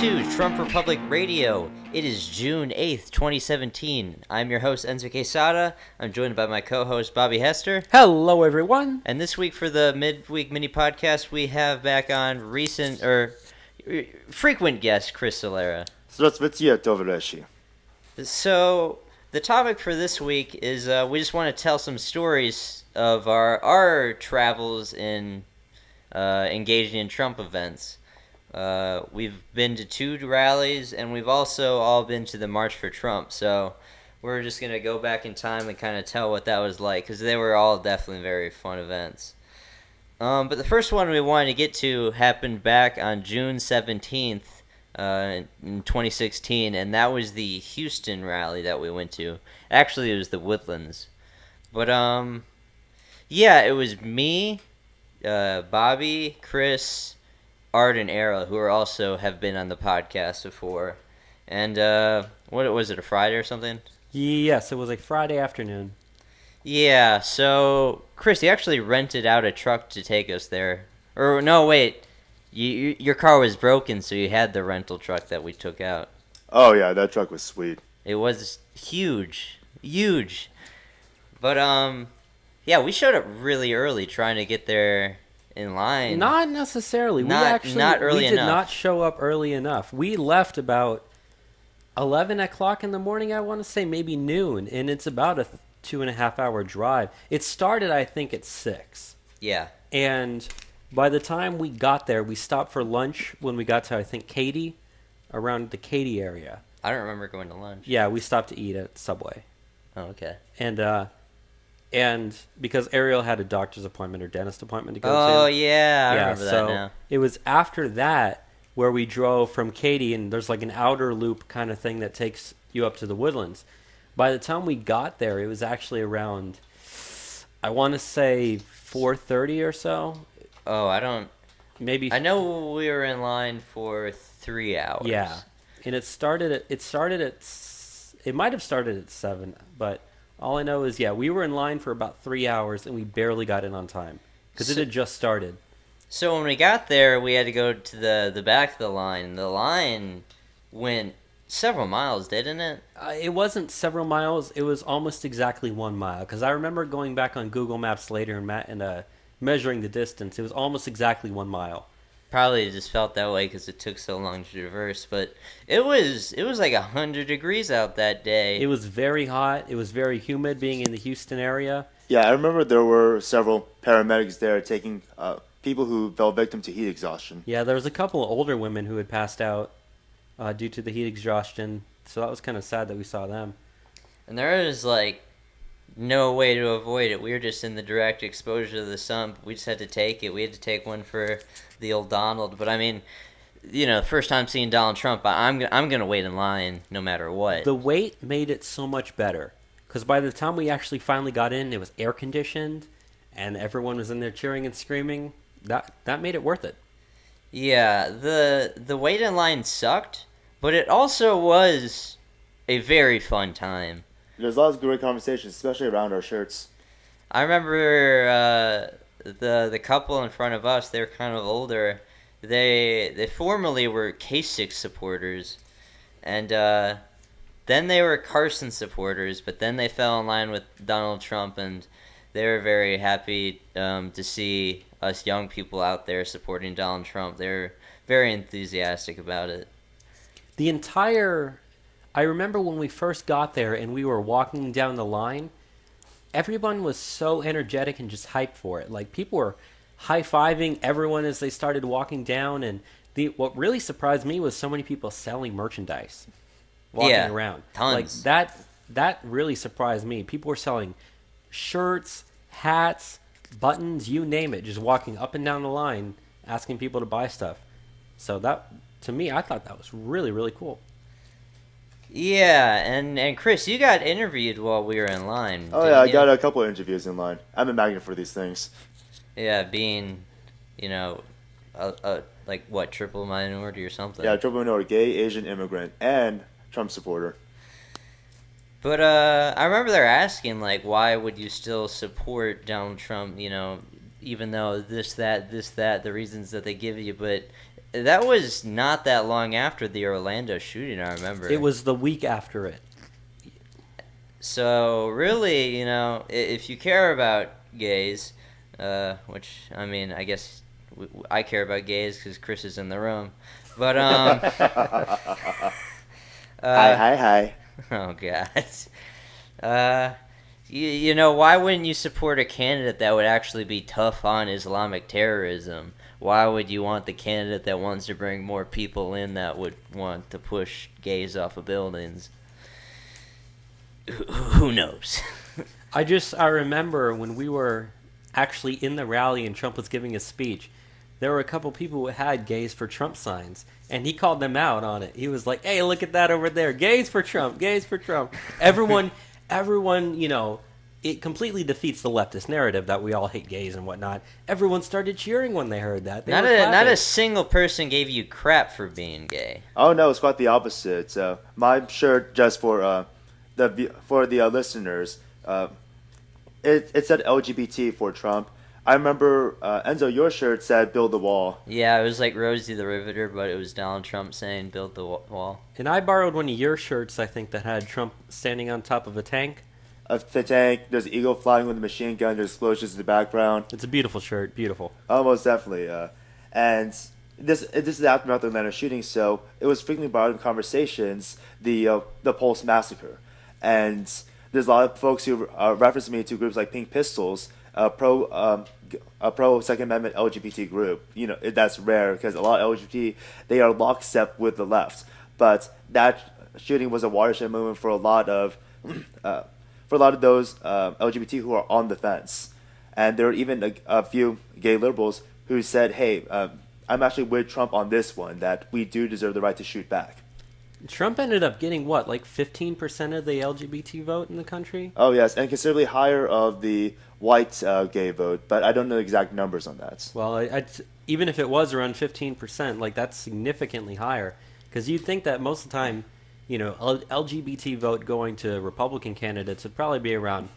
to Trump Republic Radio. It is June 8th, 2017. I'm your host, Enzo Quesada. I'm joined by my co-host, Bobby Hester. Hello, everyone. And this week for the Midweek mini podcast, we have back on frequent guest, Kris Celera. So, the topic for this week is we just want to tell some stories of our travels in engaging in Trump events. We've been to 2 rallies, and we've also all been to the March for Trump. So we're just going to go back in time and kind of tell what that was like, because they were all definitely very fun events. But the first one we wanted to get to happened back on June 17th in 2016, and that was the Houston rally that we went to. Actually, it was the Woodlands. But, yeah, it was me, Bobby, Kris, Art, and Era, who have been on the podcast before. And what was it, a Friday or something? Yes, it was a Friday afternoon. Yeah, so Kris, you actually rented out a truck to take us there. Or no, wait, your car was broken, so you had the rental truck that we took out. Oh yeah, that truck was sweet. It was huge. But yeah, we showed up really early trying to get there in line. Not necessarily. Not early enough. We did not show up early enough. We left about 11 o'clock in the morning, I want to say, maybe noon, and it's about a 2.5-hour drive. It started, I think, at 6. Yeah. And by the time we got there, we stopped for lunch when we got to, I think, Katy, around the Katy area. I don't remember going to lunch. Yeah, we stopped to eat at Subway. Oh, okay. And because Ariel had a doctor's appointment or dentist appointment to go to. Oh, yeah, I remember that now. It was after that where we drove from Katy, and there's like an outer loop kind of thing that takes you up to the Woodlands. By the time we got there, it was actually around, I want to say 4:30 or so. Oh, I don't... Maybe... I know we were in line for 3 hours. Yeah. And it might have started at 7, but... All I know is, yeah, we were in line for about 3 hours, and we barely got in on time because it had just started. So when we got there, we had to go to the back of the line. The line went several miles, didn't it? It wasn't several miles. It was almost exactly 1 mile because I remember going back on Google Maps later and measuring the distance. It was almost exactly 1 mile. Probably just felt that way because it took so long to traverse, but it was like 100 degrees out that day. It was very hot. It was very humid being in the Houston area. Yeah, I remember there were several paramedics there taking people who fell victim to heat exhaustion. Yeah, there was a couple of older women who had passed out due to the heat exhaustion, so that was kind of sad that we saw them. And there was like no way to avoid it. We were just in the direct exposure to the sun. We just had to take it. We had to take one for the old Donald. But I mean, you know, first time seeing Donald Trump, I'm gonna wait in line no matter what. The wait made it so much better because by the time we actually finally got in, it was air conditioned, and everyone was in there cheering and screaming. That made it worth it. Yeah, the wait in line sucked, but it also was a very fun time. There's lots of great conversations, especially around our shirts. I remember the couple in front of us. They were kind of older. They formerly were Kasich supporters, and then they were Carson supporters. But then they fell in line with Donald Trump, and they were very happy to see us young people out there supporting Donald Trump. They were very enthusiastic about it. I remember when we first got there and we were walking down the line, everyone was so energetic and just hyped for it. Like, people were high-fiving everyone as they started walking down, and what really surprised me was so many people selling merchandise walking around. Tons. Like, that really surprised me. People were selling shirts, hats, buttons, you name it, just walking up and down the line asking people to buy stuff. So that, to me, I thought that was really, really cool. Yeah, and Kris, you got interviewed while we were in line. Oh yeah, I got a couple of interviews in line. I'm a magnet for these things. Yeah, being, you know, like what, triple minority or something. Yeah, triple minority, gay, Asian immigrant, and Trump supporter. But I remember they were asking, like, why would you still support Donald Trump, you know, even though this, that, the reasons that they give you. But that was not that long after the Orlando shooting, I remember. It was the week after it. So really, if you care about gays, which I mean, I guess I care about gays because Kris is in the room, but Hi. oh god, why wouldn't you support a candidate that would actually be tough on Islamic terrorism? Why would you want the candidate that wants to bring more people in that would want to push gays off of buildings? Who knows? I remember when we were actually in the rally and Trump was giving a speech, there were a couple people who had gays for Trump signs, and he called them out on it. He was like, hey, look at that over there. Gays for Trump, gays for Trump. Everyone, it completely defeats the leftist narrative that we all hate gays and whatnot. Everyone started cheering when they heard that. Not a single person gave you crap for being gay. Oh no, it's quite the opposite. My shirt, just for the listeners, it said LGBT for Trump. I remember Enzo, your shirt said "Build the Wall." Yeah, it was like Rosie the Riveter, but it was Donald Trump saying "Build the wall." And I borrowed one of your shirts, I think, that had Trump standing on top of a tank. The tank, there's an eagle flying with a machine gun, there's explosions in the background. It's a beautiful shirt, beautiful. Almost definitely. And this is the aftermath of the Atlanta shooting, so it was frequently brought up in conversations, the Pulse massacre. And there's a lot of folks who reference me to groups like Pink Pistols, a pro Second Amendment LGBT group. That's rare because a lot of LGBT, they are lockstep with the left. But that shooting was a watershed moment for a lot of those LGBT who are on the fence. And there were even a few gay liberals who said, hey, I'm actually with Trump on this one, that we do deserve the right to shoot back. Trump ended up getting, 15% of the LGBT vote in the country? Oh, yes, and considerably higher of the white gay vote, but I don't know the exact numbers on that. Well, even if it was around 15%, that's significantly higher. Because you'd think that most of the time, LGBT vote going to Republican candidates would probably be around,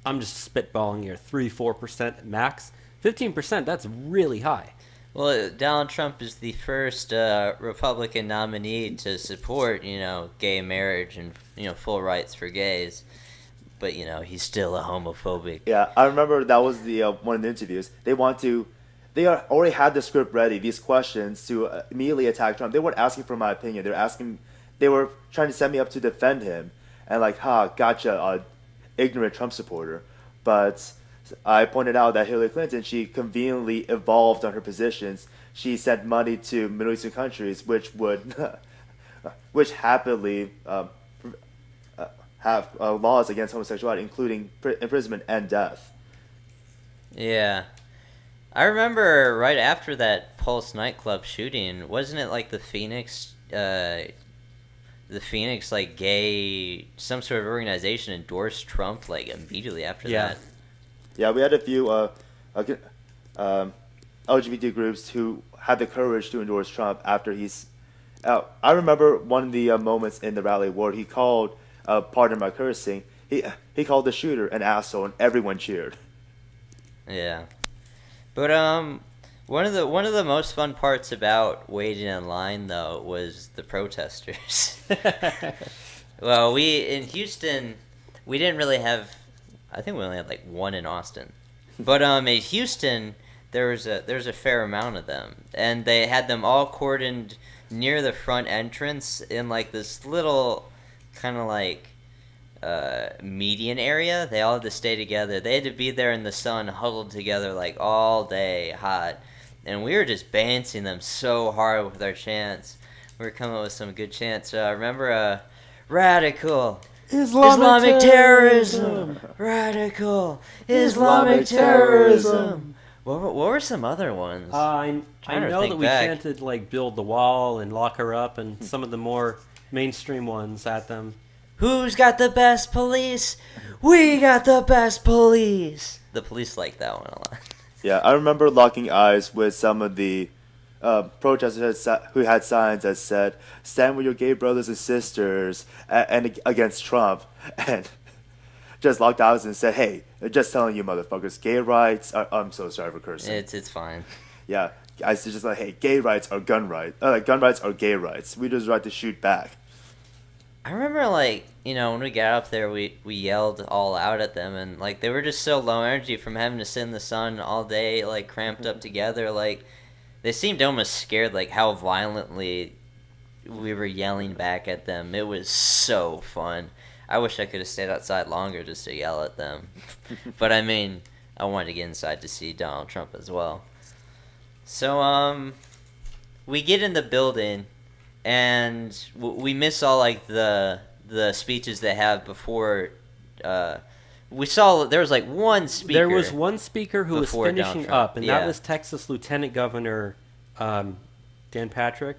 I'm just spitballing here, 3-4% max. 15%, that's really high. Well, Donald Trump is the first Republican nominee to support, gay marriage and, full rights for gays. But, he's still a homophobic. Yeah, I remember that was the one of the interviews. They already had the script ready, these questions to immediately attack Trump. They weren't asking for my opinion. They were trying to set me up to defend him. And gotcha, ignorant Trump supporter. But I pointed out that Hillary Clinton, she conveniently evolved on her positions. She sent money to Middle Eastern countries, which happily have laws against homosexuality, including imprisonment and death. Yeah. I remember right after that Pulse nightclub shooting, wasn't it like the Phoenix gay, some sort of organization endorsed Trump immediately after that? Yeah, we had a few LGBT groups who had the courage to endorse Trump after he's out. I remember one of the moments in the rally where he called, pardon my cursing, he called the shooter an asshole, and everyone cheered. Yeah, but one of the most fun parts about waiting in line though was the protesters. Well, in Houston, we didn't really have. I think we only had one in Austin, but in Houston there's a fair amount of them, and they had them all cordoned near the front entrance in this little kind of median area. They all had to stay together. They had to be there in the sun, huddled together all day, hot, and we were just bouncing them so hard with our chants. We were coming up with some good chants. Remember, radical. Islamic terrorism! Radical! Islamic terrorism! What were some other ones? I know that we chanted build the wall and lock her up and some of the more mainstream ones at them. Who's got the best police? We got the best police! The police like that one a lot. Yeah, I remember locking eyes with some of the protesters who had signs that said, stand with your gay brothers and sisters and against Trump, and just locked eyes and said, hey, just telling you motherfuckers, gay rights I'm so sorry for cursing. It's fine. Yeah, I said just like, hey, gay rights are gun rights. Gun rights are gay rights. We just right to shoot back. I remember, like, when we got up there, we yelled all out at them, and, like, they were just so low energy from having to sit in the sun all day, like, cramped up together. Like, they seemed almost scared, like, how violently we were yelling back at them. It was so fun. I wish I could have stayed outside longer just to yell at them. But, I mean, I wanted to get inside to see Donald Trump as well. So, we get in the building, and we miss all, like, the speeches they have before. We saw there was, like, one speaker. There was one speaker who was finishing up, and Yeah. that was Texas Lieutenant Governor Dan Patrick.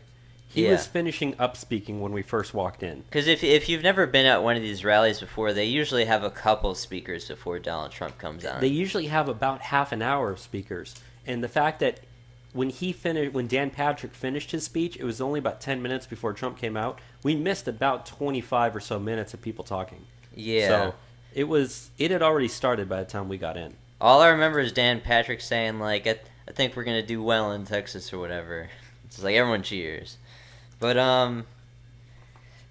He was finishing up speaking when we first walked in. Because if you've never been at one of these rallies before, they usually have a couple speakers before Donald Trump comes on. They usually have about half an hour of speakers, and the fact that when Dan Patrick finished his speech, it was only about 10 minutes before Trump came out. We missed about 25 or so minutes of people talking. Yeah. So it had already started by the time we got in. All I remember is Dan Patrick saying, like, I think we're going to do well in Texas or whatever. It's like everyone cheers. But,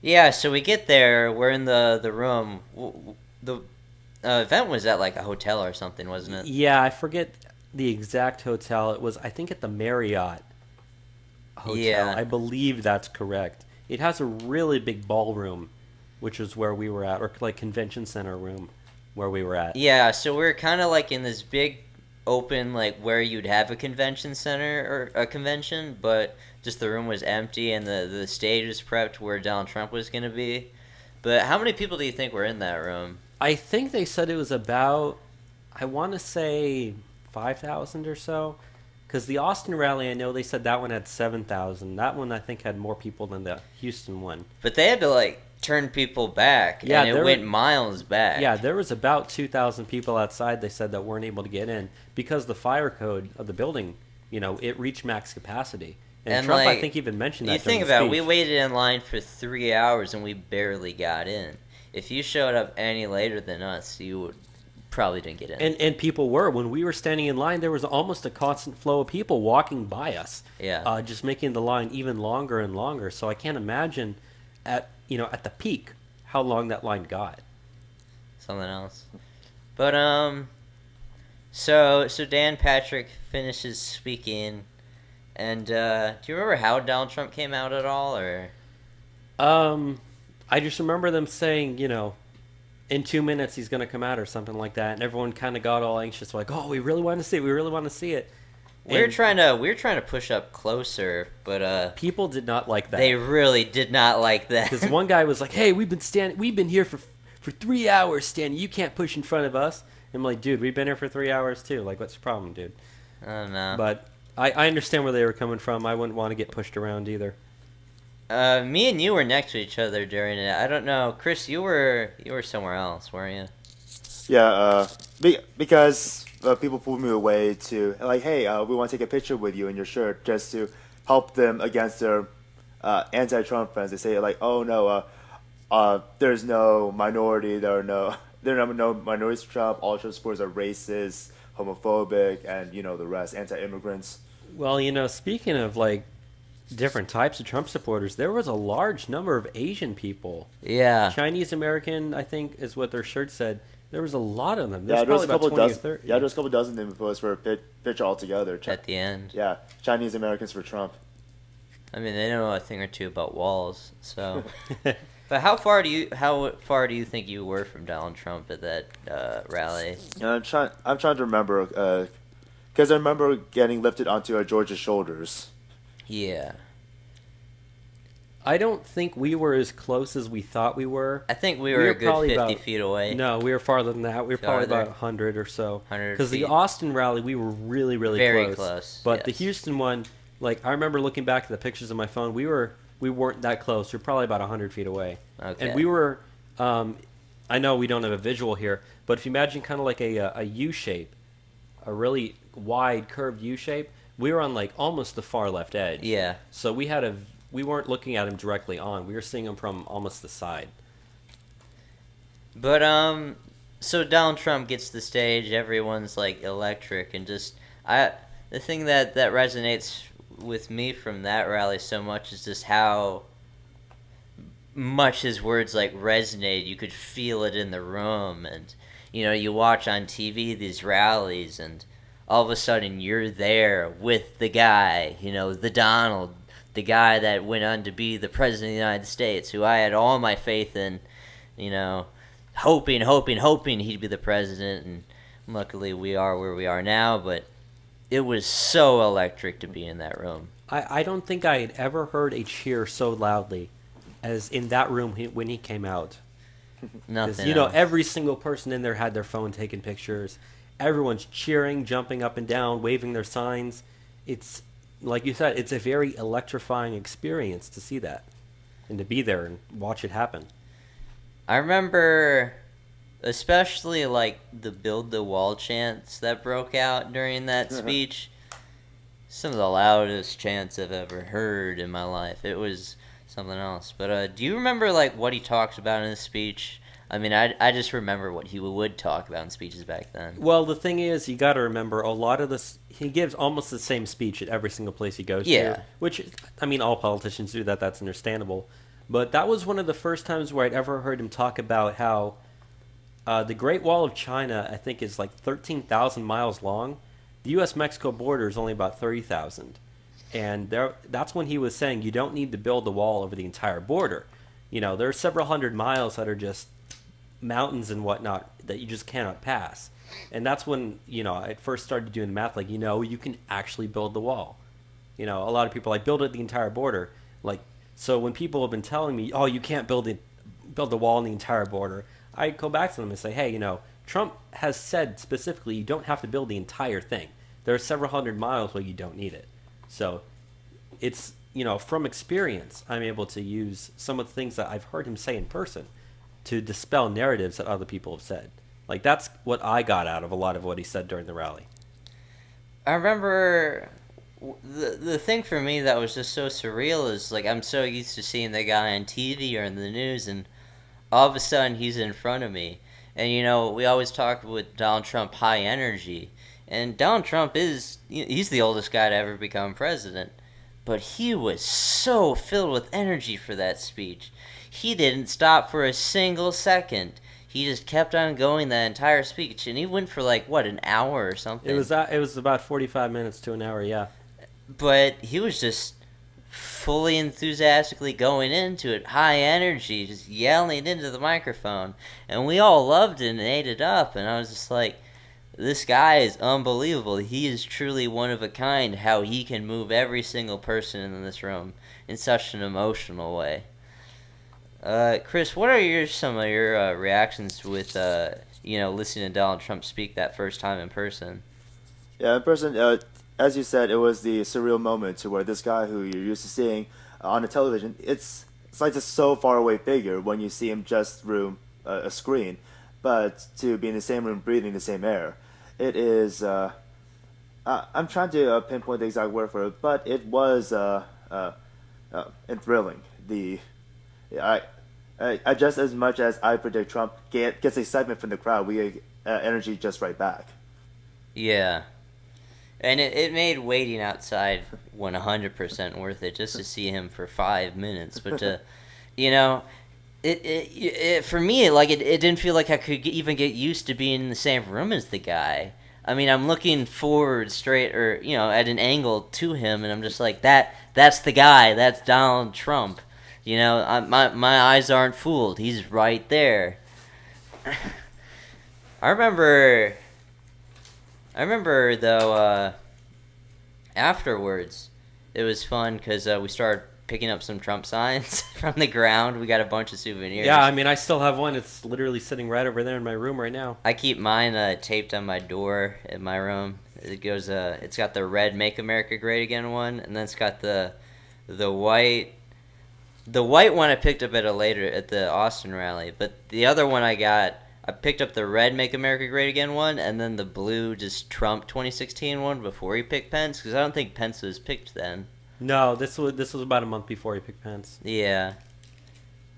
yeah, so we get there. We're in the room. The event was at, like, a hotel or something, wasn't it? Yeah, I forget the exact hotel. It was, I think, at the Marriott Hotel. Yeah. I believe that's correct. It has a really big ballroom, which is where we were at, or like convention center room where we were at. Yeah, so we're kind of like in this big open, like where you'd have a convention center or a convention, but just the room was empty and the stage was prepped where Donald Trump was going to be. But how many people do you think were in that room? I think they said it was about, I want to say 5,000 or so. Because the Austin rally, I know they said that one had 7,000. That one, I think, had more people than the Houston one. But they had to, like, turn people back, Yeah, and it went miles back. Yeah, there was about 2,000 people outside, they said, that weren't able to get in because the fire code of the building, it reached max capacity. And Trump, like, I think, even mentioned that. You think about it, we waited in line for 3 hours and we barely got in. If you showed up any later than us, you would probably didn't get in. And people were. When we were standing in line, there was almost a constant flow of people walking by us. Yeah. Just making the line even longer and longer. So I can't imagine at the peak how long that line got. Something else. But so Dan Patrick finishes speaking, and do you remember how Donald Trump came out at all, or? I just remember them saying, in 2 minutes he's going to come out or something like that, and everyone kind of got all anxious, like, oh, we really want to see it, we really want to see it. We were trying to push up closer, but people did not like that. They really did not like that. Because one guy was like, hey, we've been here for 3 hours standing, you can't push in front of us. I'm like, dude, we've been here for 3 hours too, like, what's the problem, dude? I don't know. But I understand where they were coming from. I wouldn't want to get pushed around either. Me and you were next to each other during it. I don't know, Chris. You were somewhere else, weren't you? Yeah, because people pulled me away to like, hey, we want to take a picture with you in your shirt, just to help them against their anti-Trump friends. They say like, oh no, there's no minority. There are no minorities to Trump. All Trump supporters are racist, homophobic, and the rest, anti-immigrants. Well, speaking of like different types of Trump supporters, there was a large number of Asian people. Yeah. Chinese American, I think, is what their shirt said. There was a lot of them. There was a couple dozen. Yeah, there was a couple dozen them proposed for a picture altogether. At the end. Yeah, Chinese Americans for Trump. I mean, they know a thing or two about walls. So, but how far do you think you were from Donald Trump at that rally? I'm trying to remember, because I remember getting lifted onto George's shoulders. Yeah. I don't think we were as close as we thought we were. I think we were a good 50 feet away. No, we were farther than that. We were probably about 100 or so. 100 Because the Austin rally, we were really, really very close. But yes. the Houston one, like, I remember looking back at the pictures on my phone, we weren't that close. We were probably about 100 feet away. Okay. And we were, I know we don't have a visual here, but if you imagine kind of like a U shape, a really wide curved U shape, we were on like almost the far left edge. Yeah. So we weren't looking at him directly on. We were seeing him from almost the side. But so Donald Trump gets the stage. Everyone's like electric, and just the thing that resonates with me from that rally so much is just how much his words like resonated. You could feel it in the room, and you watch on TV these rallies, and all of a sudden you're there with the guy, the Donald, the guy that went on to be the president of the United States, who I had all my faith in, hoping he'd be the president, and luckily we are where we are now, but it was so electric to be in that room. I don't think I had ever heard a cheer so loudly as in that room when he came out. Nothing. Every single person in there had their phone taking pictures. Everyone's cheering, jumping up and down, waving their signs. It's, like you said, it's a very electrifying experience to see that and to be there and watch it happen. I remember especially like the build the wall chants that broke out during that speech. Some of the loudest chants I've ever heard in my life. It was something else. But do you remember like what he talked about in his speech? I mean, I just remember what he would talk about in speeches back then. Well, the thing is, you got to remember, a lot of this, he gives almost the same speech at every single place he goes to. Which, I mean, all politicians do that, that's understandable. But that was one of the first times where I'd ever heard him talk about how the Great Wall of China, I think, is like 13,000 miles long. The U.S.-Mexico border is only about 30,000. And that's when he was saying you don't need to build the wall over the entire border. There are several hundred miles that are just mountains and whatnot that you just cannot pass. And that's when, I first started doing the math, like, you can actually build the wall. A lot of people, like, build it the entire border. Like, so when people have been telling me, oh, you can't build the wall on the entire border, I go back to them and say, hey, Trump has said specifically you don't have to build the entire thing. There are several hundred miles where you don't need it. So it's, from experience, I'm able to use some of the things that I've heard him say in person to dispel narratives that other people have said. Like, that's what I got out of a lot of what he said during the rally. I remember the thing for me that was just so surreal is, like, I'm so used to seeing the guy on TV or in the news, and all of a sudden he's in front of me. And, we always talk with Donald Trump high energy. And Donald Trump he's the oldest guy to ever become president. But he was so filled with energy for that speech. He didn't stop for a single second. He just kept on going that entire speech. And he went for like, what, an hour or something? It was about 45 minutes to an hour, yeah. But he was just fully enthusiastically going into it, high energy, just yelling into the microphone. And we all loved it and ate it up. And I was just like, this guy is unbelievable. He is truly one of a kind, how he can move every single person in this room in such an emotional way. Kris, what are some of your reactions with listening to Donald Trump speak that first time in person? Yeah, in person, as you said, it was the surreal moment to where this guy who you're used to seeing on the television, it's like just so far away figure when you see him just through a screen, but to be in the same room breathing the same air. It is, I'm trying to pinpoint the exact word for it, but it was thrilling. I just as much as I predict Trump gets excitement from the crowd, we get energy just right back. Yeah. And it made waiting outside 100% worth it just to see him for 5 minutes. But to, it for me, like it didn't feel like I could even get used to being in the same room as the guy. I mean, I'm looking forward straight or at an angle to him, and I'm just like, that's the guy. That's Donald Trump. My eyes aren't fooled. He's right there. I remember though. Afterwards, it was fun because we started picking up some Trump signs from the ground. We got a bunch of souvenirs. Yeah, I mean, I still have one. It's literally sitting right over there in my room right now. I keep mine taped on my door in my room. It goes. It's got the red "Make America Great Again" one, and then it's got the white. The white one I picked up at the Austin rally, but the other one I picked up the red "Make America Great Again" one, and then the blue just Trump 2016 one before he picked Pence, because I don't think Pence was picked then. No, this was about a month before he picked Pence. Yeah,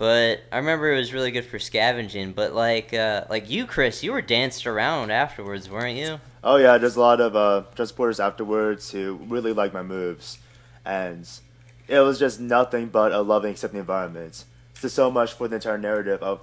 But I remember it was really good for scavenging. But like you, Kris, you were danced around afterwards, weren't you? Oh yeah, there's a lot of transporters afterwards who really like my moves, and it was just nothing but a loving, accepting environment. So much for the entire narrative of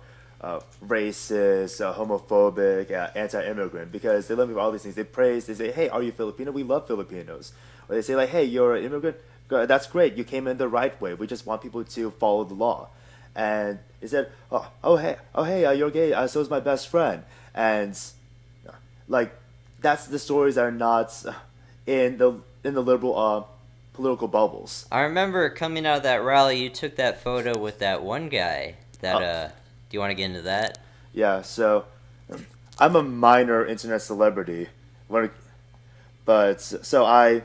racist, homophobic, anti-immigrant, because they let me do all these things. They praise, they say, "Hey, are you Filipino? We love Filipinos." Or they say like, "Hey, you're an immigrant. That's great. You came in the right way. We just want people to follow the law." And he said, "Oh hey, you're gay. So is my best friend." And like that's the stories that are not in the liberal political bubbles. I remember coming out of that rally, you took that photo with that one guy. That do you want to get into that? Yeah, so I'm a minor internet celebrity, but so I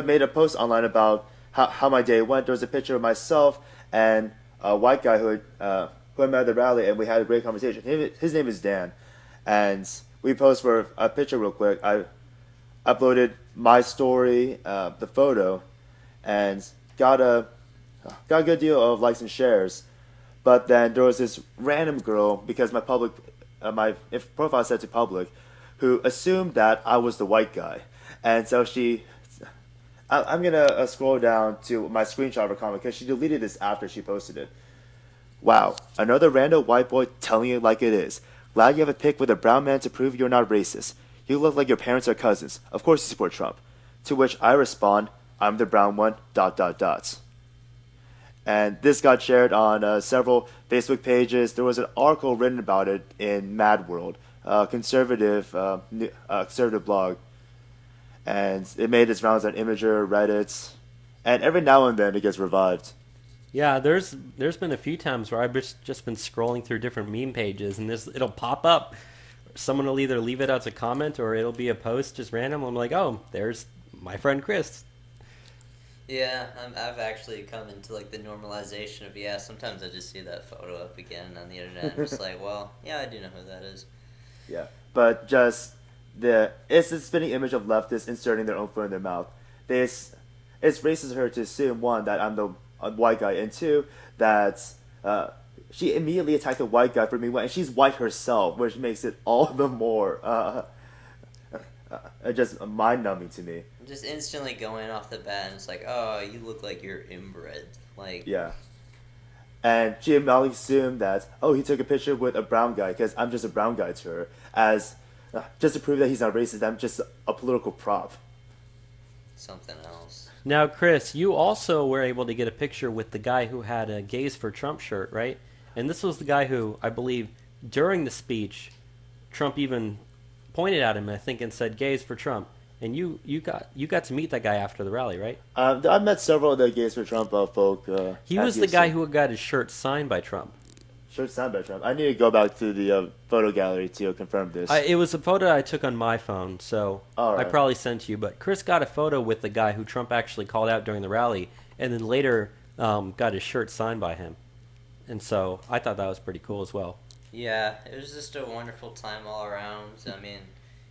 made a post online about how my day went. There was a picture of myself and a white guy who I met at the rally, and we had a great conversation. His name is Dan, and we posed for a picture real quick. I uploaded my story, the photo, and got a good deal of likes and shares. But then there was this random girl, because my profile said to public, who assumed that I was the white guy, and so I'm gonna scroll down to my screenshot of her comment because she deleted this after she posted it. Wow, another random white boy telling it like it is. Glad you have a pic with a brown man to prove you're not racist. You look like your parents are cousins. Of course you support Trump. To which I respond, I'm the brown one, ... And this got shared on several Facebook pages. There was an article written about it in Mad World, conservative blog. And it made its rounds on Imgur, Reddit, and every now and then it gets revived. Yeah, there's been a few times where I've just been scrolling through different meme pages, and it'll pop up. Someone will either leave it as a comment or it'll be a post just random. I'm like, oh, there's my friend Kris. Yeah, I've actually come into like the normalization of sometimes I just see that photo up again on the internet. I'm just like, well, yeah, I do know who that is. Yeah, but just it's the spinning image of leftists inserting their own foot in their mouth. It's racist of her to assume, one, that I'm the white guy, and two, that she immediately attacked the white guy for being white, and she's white herself, which makes it all the more just mind-numbing to me. Just instantly going off the bat, and it's like, oh, you look like you're inbred. Like, yeah. And she immediately assumed that, oh, he took a picture with a brown guy because I'm just a brown guy to her, as just to prove that he's not racist. I'm just a political prop. Something else. Now, Kris, you also were able to get a picture with the guy who had a Gays for Trump shirt, right? And this was the guy who, I believe, during the speech, Trump even pointed at him, I think, and said, "Gays for Trump." And you got to meet that guy after the rally, right? I met several of the Gays for Trump folk. He was the guy who got his shirt signed by Trump. Shirt signed by Trump. I need to go back to the photo gallery to confirm this. It was a photo I took on my phone, so right. I probably sent to you. But Kris got a photo with the guy who Trump actually called out during the rally, and then later got his shirt signed by him. And so I thought that was pretty cool as well. Yeah, it was just a wonderful time all around. I mean,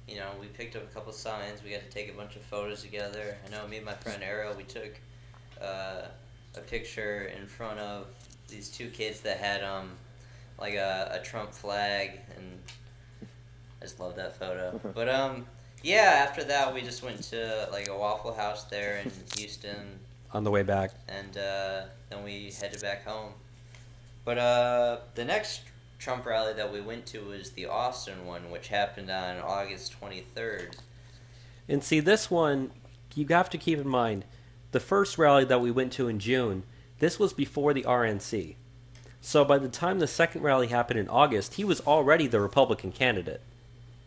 you know, we picked up a couple signs. We got to take a bunch of photos together. I know me and my friend Ariel, we took a picture in front of these two kids that had like a Trump flag, and I just love that photo. But yeah, after that we just went to like a Waffle House there in Houston. On the way back. And then we headed back home. But the next Trump rally that we went to was the Austin one, which happened on August 23rd. And see, this one, you have to keep in mind, the first rally that we went to in June, this was before the RNC. So by the time the second rally happened in August, he was already the Republican candidate.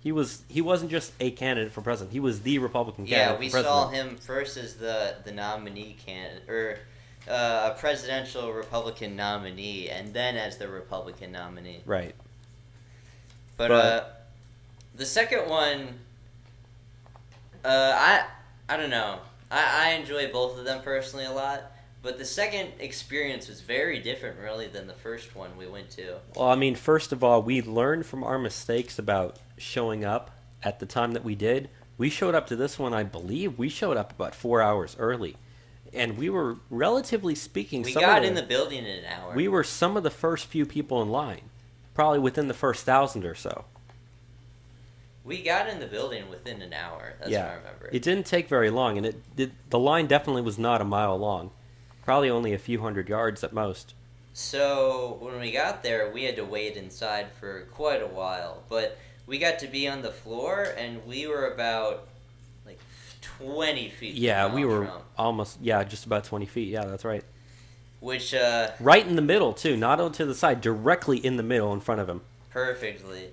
He wasn't just a candidate for president. He was the Republican candidate for president. Yeah, we saw him first as the nominee candidate, or a presidential Republican nominee, and then as the Republican nominee. Right. But the second one, I don't know. I enjoy both of them personally a lot. But the second experience was very different, really, than the first one we went to. Well, I mean, first of all, we learned from our mistakes about showing up at the time that we did. We showed up to this one, I believe, we showed up about 4 hours early. and we were, relatively speaking, We got in the building in an hour. we were some of the first few people in line, probably within the first 1,000 or so. We got in the building within an hour. That's what I remember. It didn't take very long, and the line definitely was not a mile long. Probably only a few hundred yards at most. So when we got there, we had to wait inside for quite a while. But we got to be on the floor, and we were about like 20 feet. Yeah, from we Donald were Trump, almost, just about 20 feet. Yeah, that's right. which Right in the middle, too. Not on to the side, directly in the middle in front of him. perfectly.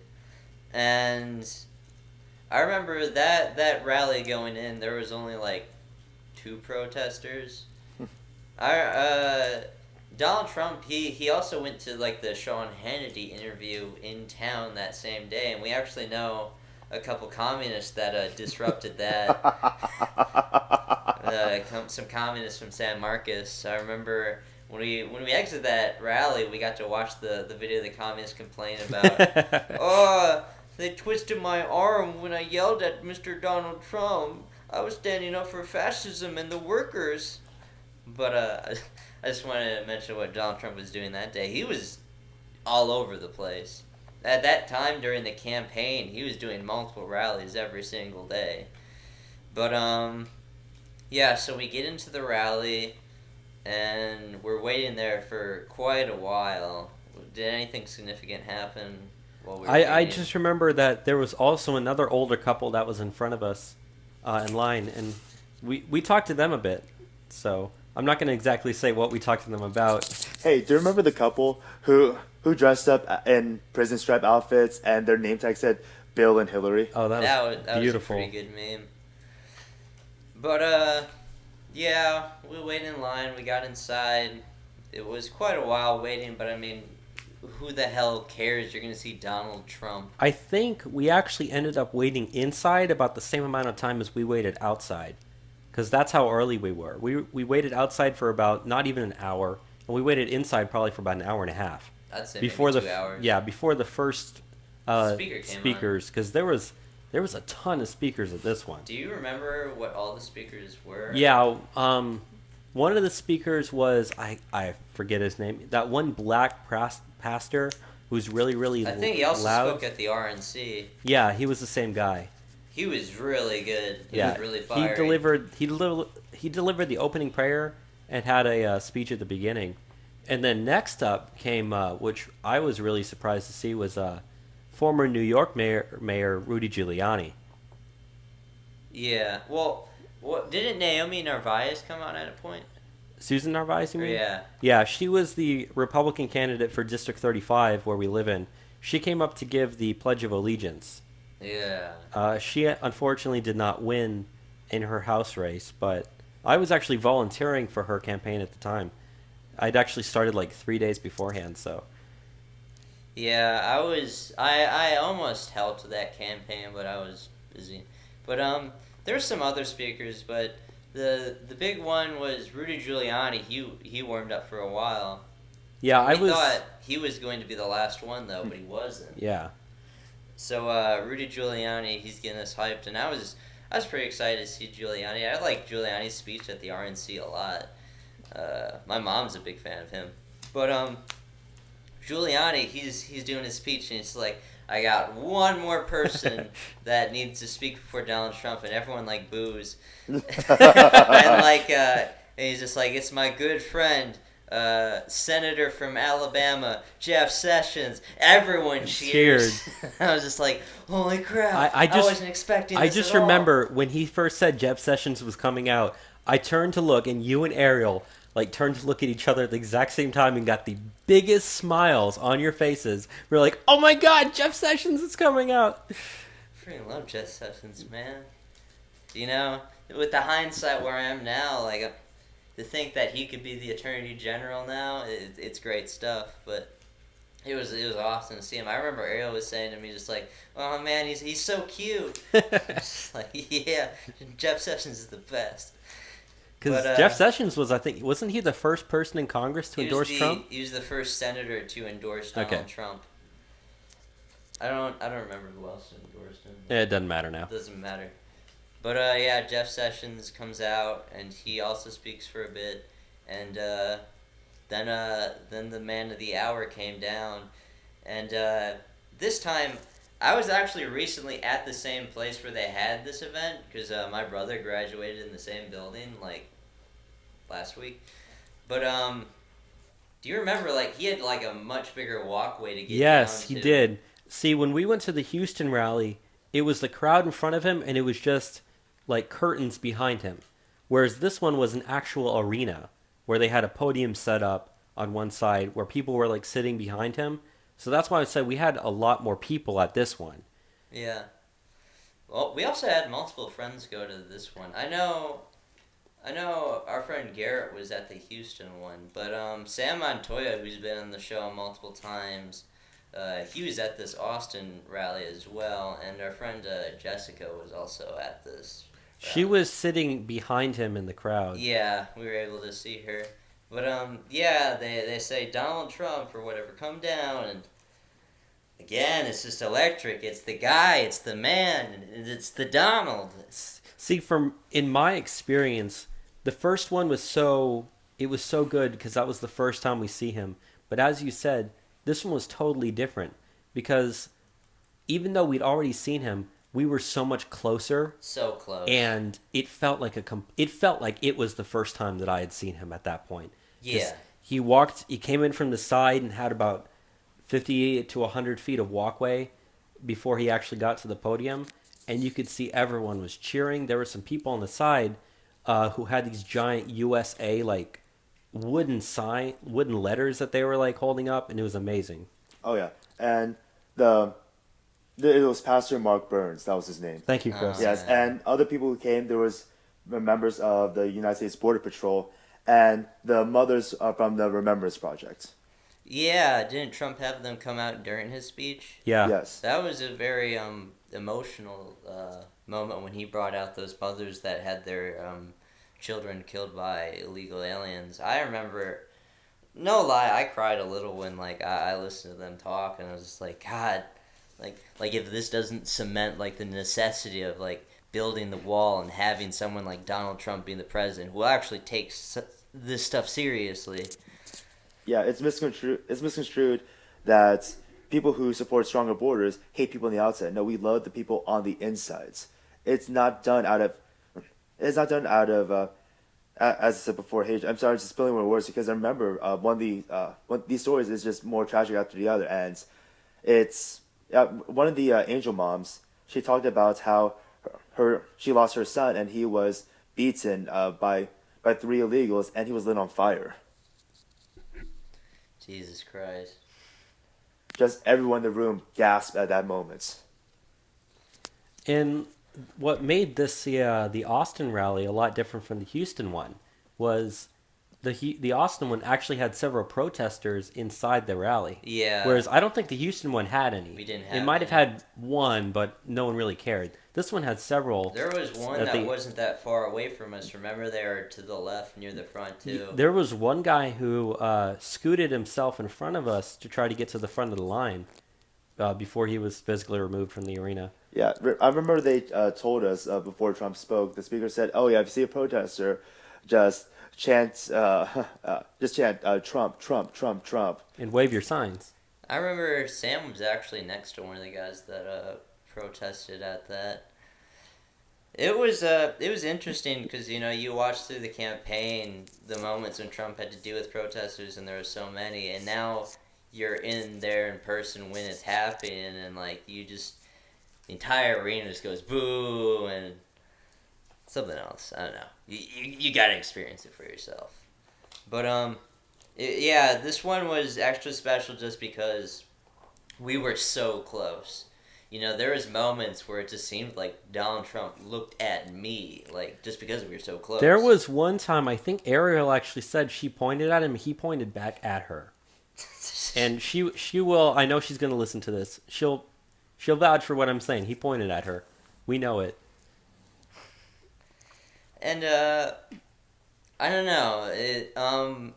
And I remember that rally going in. There was only like 2 protesters. Donald Trump, he also went to like the Sean Hannity interview in town that same day, and we actually know a couple communists that disrupted that. Some communists from San Marcos. I remember when we exited that rally, we got to watch the video of the communists complain about, oh, they twisted my arm when I yelled at Mr. Donald Trump. I was standing up for fascism and the workers. But I just wanted to mention what Donald Trump was doing that day. He was all over the place. At that time during the campaign, he was doing multiple rallies every single day. But yeah, so we get into the rally, and we're waiting there for quite a while. Did anything significant happen while we were I waiting? just remember that there was also another older couple that was in front of us in line, and we talked to them a bit. So I'm not going to exactly say what we talked to them about. Hey, do you remember the couple who dressed up in prison stripe outfits and their name tag said Bill and Hillary? Oh, that was beautiful. Was a pretty good meme. But yeah, we waited in line. We got inside. It was quite a while waiting, but I mean, who the hell cares? You're gonna see Donald Trump. I think we actually ended up waiting inside about the same amount of time as we waited outside, because that's how early we were. We waited outside for about not even an hour, and we waited inside probably for about an hour and a half. I'd say before maybe the 2 hours. Yeah, before the first Speaker came speakers, because there was a ton of speakers at this one. Do you remember what all the speakers were? Yeah, one of the speakers was I forget his name. That one black pastor who's really I think he also loud. spoke at the RNC. Yeah, he was the same guy. He was really good. He was really fiery. He delivered the opening prayer and had a speech at the beginning, and then next up came, which I was really surprised to see, was former New York Mayor Rudy Giuliani. Yeah. Well, didn't Naomi Narvaez come out at a point? Susan Narvaez, you mean? Yeah. Yeah, she was the Republican candidate for District 35, where we live in. She came up to give the Pledge of Allegiance. Yeah. She unfortunately did not win in her House race, but I was actually volunteering for her campaign at the time. I'd actually started like 3 days beforehand, so. Yeah, I almost helped that campaign, but I was busy. But there were some other speakers, but the big one was Rudy Giuliani. He warmed up for a while. Yeah, We thought he was going to be the last one though, but he wasn't. Yeah. So Rudy Giuliani, he's getting us hyped, and I was pretty excited to see Giuliani. I like Giuliani's speech at the RNC a lot. My mom's a big fan of him, but Giuliani, he's doing his speech, and it's like, I got one more person that needs to speak before Donald Trump, and everyone like boos, and like, and he's just like, it's my good friend, Senator from Alabama, Jeff Sessions. Everyone cheers. I was just like, holy crap! I wasn't expecting this I just at all. remember when he first said Jeff Sessions was coming out, I turned to look, and you and Ariel turned to look at each other at the exact same time and got the biggest smiles on your faces. We're like, oh my god, Jeff Sessions is coming out. I freaking love Jeff Sessions, man. You know, with the hindsight where I am now, like, to think that he could be the Attorney General now, it's great stuff. But it was awesome to see him. I remember Ariel was saying to me just like, oh man, he's so cute. Just like, yeah, Jeff Sessions is the best. Because Jeff Sessions wasn't he the first person in Congress to endorse Trump? He was the first senator to endorse Donald Trump. I don't remember who else endorsed him. It doesn't matter now. Doesn't matter. But yeah, Jeff Sessions comes out and he also speaks for a bit, and then the man of the hour came down, and this time I was actually recently at the same place where they had this event because my brother graduated in the same building like last week. But do you remember like he had like a much bigger walkway to get Yes, down he to? did. See, when we went to the Houston rally, it was the crowd in front of him, and it was just like curtains behind him. Whereas this one was an actual arena where they had a podium set up on one side where people were like sitting behind him. So that's why I said we had a lot more people at this one. Yeah. Well, we also had multiple friends go to this one. I know our friend Garrett was at the Houston one, but Sam Montoya, who's been on the show multiple times, he was at this Austin rally as well, and our friend Jessica was also at this rally. She was sitting behind him in the crowd. Yeah, we were able to see her. But yeah, they say Donald Trump or whatever, come down, and again, it's just electric. It's the guy, it's the man, and it's the Donald. See, from in my experience, the first one was so good because that was the first time we see him. But as you said, this one was totally different because even though we'd already seen him, we were so much closer, So close. and it felt like it was the first time that I had seen him at that point. 'Cause Yeah. he came in from the side and had about 50 to 100 feet of walkway before he actually got to the podium, and you could see everyone was cheering. There were some people on the side who had these giant USA like wooden letters that they were like holding up, and it was amazing. Oh yeah, and it was Pastor Mark Burns. That was his name. Thank you, Chris. Yeah. Yes, and other people who came, there was members of the United States Border Patrol and the mothers from the Remembrance Project. Yeah, didn't Trump have them come out during his speech? Yeah. Yes. That was a very emotional moment when he brought out those mothers that had their children killed by illegal aliens. I remember, no lie, I cried a little when like I listened to them talk, and I was just like, God, like if this doesn't cement like the necessity of like building the wall and having someone like Donald Trump being the president who actually takes this stuff seriously. Yeah, it's misconstrued. It's misconstrued that people who support stronger borders hate people on the outside. No, we love the people on the insides. It's not done out of. It's not done out of. As I said before, hate. I'm sorry, just spilling more words because I remember one of these stories is just more tragic after the other, and it's one of the angel moms. She talked about how she lost her son and he was beaten by three illegals and he was lit on fire. Jesus Christ. Just everyone in the room gasped at that moment. And what made this the Austin rally a lot different from the Houston one was the Austin one actually had several protesters inside the rally. Yeah. Whereas I don't think the Houston one had any. We didn't It have might have any. had one, but no one really cared. This one had several. There was one that that they- wasn't that far away from us. Remember, they were to the left near the front too. There was one guy who scooted himself in front of us to try to get to the front of the line before he was physically removed from the arena. Yeah, I remember they told us before Trump spoke. The speaker said, "Oh yeah, if you see a protester, just chant Trump, Trump, Trump, Trump." And wave your signs. I remember Sam was actually next to one of the guys that protested at that. It was interesting because you watched through the campaign the moments when Trump had to deal with protesters and there were so many, and now you're in there in person when it's happening, and like the entire arena just goes boo and something else. I don't know. You gotta experience it for yourself. But yeah, this one was extra special just because we were so close. There was moments where it just seemed like Donald Trump looked at me, like, just because we were so close. There was one time, I think Ariel actually said she pointed at him, he pointed back at her. And she will, I know she's going to listen to this, she'll vouch for what I'm saying. He pointed at her. We know it. And, I don't know,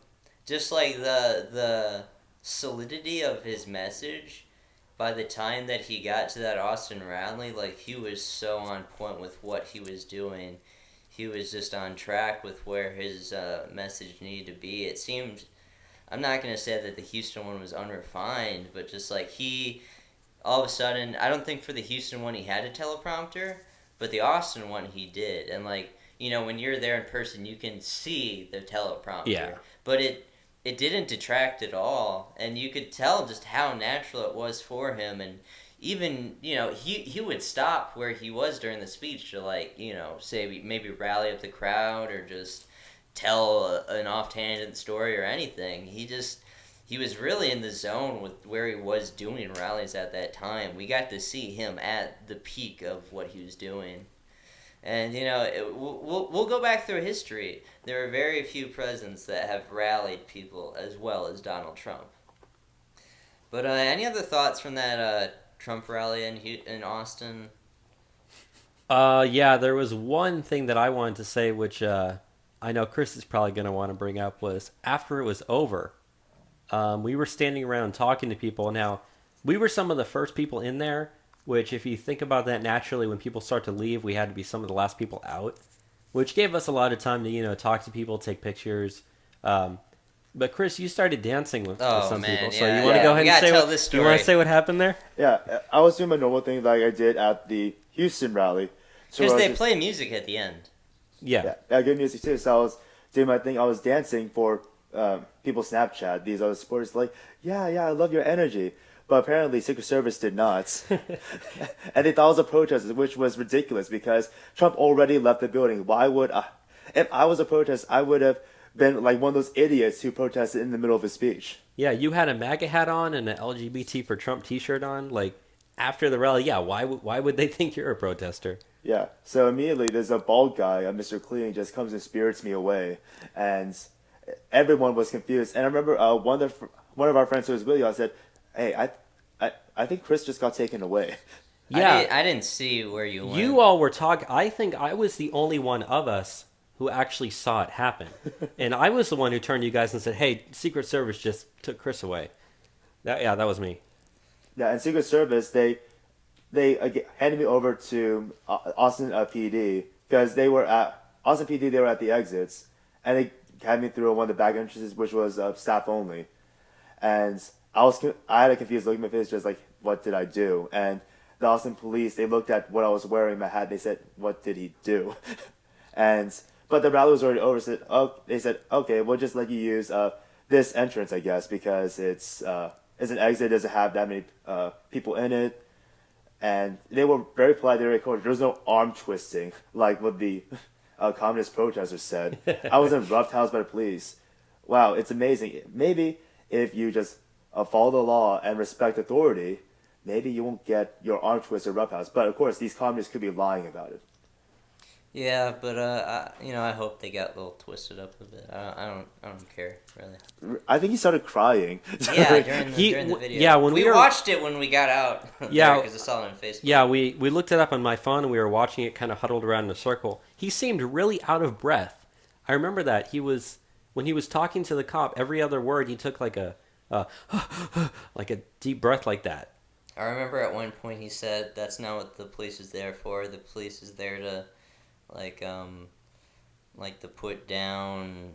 just like the solidity of his message by the time that he got to that Austin rally, like, he was so on point with what he was doing. He was just on track with where his message needed to be. It seemed, I'm not going to say that the Houston one was unrefined, but just like all of a sudden, I don't think for the Houston one he had a teleprompter, but the Austin one he did. And like, when you're there in person, you can see the teleprompter. Yeah. But it didn't detract at all, and you could tell just how natural it was for him. And even, he would stop where he was during the speech to, like, say maybe rally up the crowd or just tell an off-tangent story or anything. He was really in the zone with where he was doing rallies at that time. We got to see him at the peak of what he was doing. And, we'll go back through history. There are very few presidents that have rallied people as well as Donald Trump. But any other thoughts from that Trump rally in Austin? Yeah, there was one thing that I wanted to say, which I know Kris is probably going to want to bring up, was after it was over, we were standing around talking to people. Now, we were some of the first people in there, which if you think about that naturally, when people start to leave, we had to be some of the last people out, which gave us a lot of time to, talk to people, take pictures. But Kris, you started dancing with some people, so you want to go ahead and say you want to say what happened there? Yeah, I was doing my normal thing like I did at the Houston rally. Because they play music at the end. Yeah, good music too. So I was doing my thing. I was dancing for people Snapchat. These other supporters like, yeah, I love your energy. But apparently Secret Service did not. And they thought it was a protest, which was ridiculous because Trump already left the building. Why would if I was a protest, I would have been like one of those idiots who protested in the middle of his speech. Yeah, you had a MAGA hat on and an LGBT for Trump t-shirt on. Like, after the rally, yeah, why would they think you're a protester? Yeah, so immediately there's a bald guy, Mr. Clean, just comes and spirits me away. And everyone was confused. And I remember one of our friends who was with you, I said, hey, I think Kris just got taken away. Yeah, I didn't see where you went. You all were talking. I think I was the only one of us who actually saw it happen. And I was the one who turned to you guys and said, hey, Secret Service just took Kris away. That was me. Yeah, and Secret Service, they handed me over to Austin PD because they were at Austin PD. They were at the exits, and they had me through one of the back entrances, which was staff only. And I had a confused look in my face, just like, what did I do? And the Austin police, they looked at what I was wearing, my hat. They said, what did he do? But the rally was already over. So they said, okay, we'll just let you use this entrance, I guess, because it's an exit. It doesn't have that many people in it. And they were very polite. They were recorded. There was no arm twisting like what the communist protesters said. I was in roughhoused by the police. Wow, it's amazing. Maybe if you just follow the law and respect authority, maybe you won't get your arm twisted or roughhoused. But of course, these communists could be lying about it. Yeah, but I hope they got a little twisted up a bit. I don't care really. I think he started crying. Yeah, during the video. Yeah, when we watched it when we got out. Yeah, because I saw it on Facebook. Yeah, we looked it up on my phone and we were watching it, kind of huddled around in a circle. He seemed really out of breath. I remember that when he was talking to the cop, every other word he took like a like a deep breath like that. I remember at one point he said, "That's not what the police is there for. The police is there to." Like to put down,